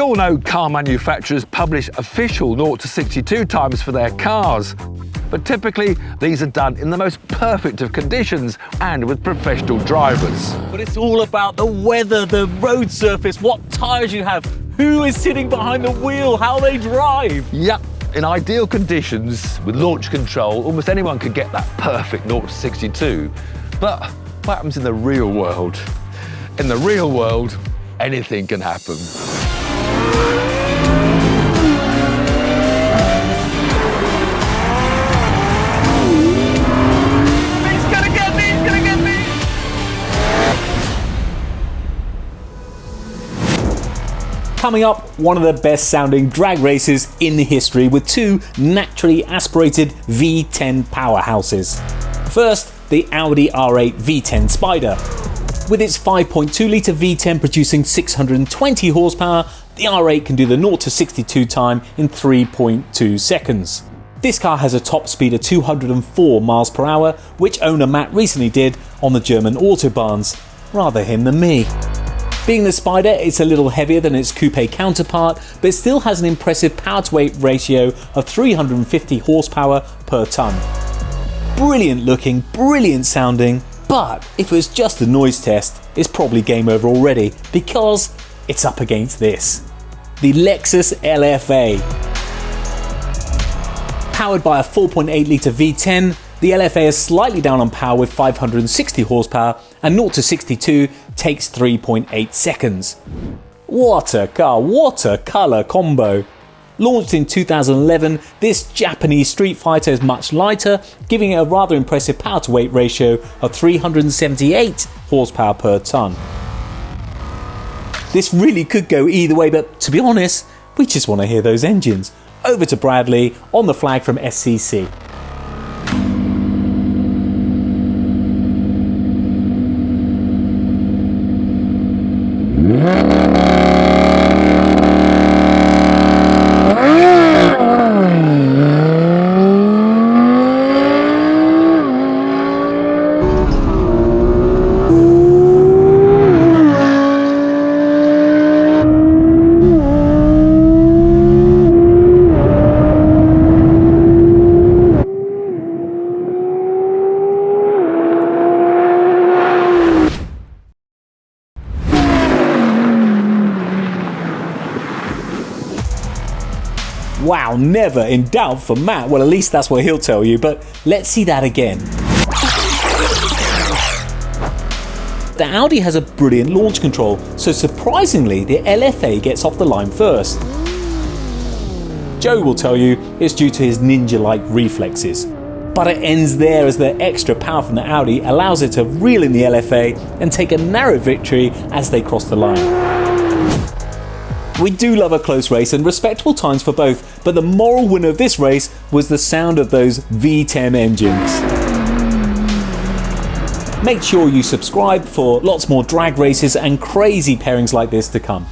all know car manufacturers publish official 0 to 62 times for their cars, but typically these are done in the most perfect of conditions and with professional drivers. But it's all about the weather, the road surface, what tyres you have, who is sitting behind the wheel, how they drive. Yep, in ideal conditions, with launch control, almost anyone could get that perfect 0 to 62. But what happens in the real world? In the real world, anything can happen. Coming up, one of the best sounding drag races in the history with two naturally aspirated V10 powerhouses. First, the Audi R8 V10 Spyder. With its 5.2 litre V10 producing 620 horsepower, the R8 can do the 0 to 62 time in 3.2 seconds. This car has a top speed of 204 miles per hour, which owner Matt recently did on the German autobahns. Rather him than me. Being the Spyder, it's a little heavier than its coupe counterpart, but it still has an impressive power to weight ratio of 350 horsepower per tonne. Brilliant looking, brilliant sounding, but if it was just a noise test, it's probably game over already because it's up against this. The Lexus LFA. Powered by a 4.8 litre V10, the LFA is slightly down on power with 560 horsepower and 0 to 62 takes 3.8 seconds. What a car, what a colour combo. Launched in 2011, this Japanese street fighter is much lighter, giving it a rather impressive power to weight ratio of 378 horsepower per tonne. This really could go either way, but to be honest, we just want to hear those engines. Over to Bradley on the flag from SCC. Wow, never in doubt for Matt. Well, at least that's what he'll tell you, but let's see that again. The Audi has a brilliant launch control, so surprisingly the LFA gets off the line first. Joe will tell you it's due to his ninja-like reflexes. But it ends there as the extra power from the Audi allows it to reel in the LFA and take a narrow victory as they cross the line. We do love a close race and respectable times for both, but the moral winner of this race was the sound of those V10 engines. Make sure you subscribe for lots more drag races and crazy pairings like this to come.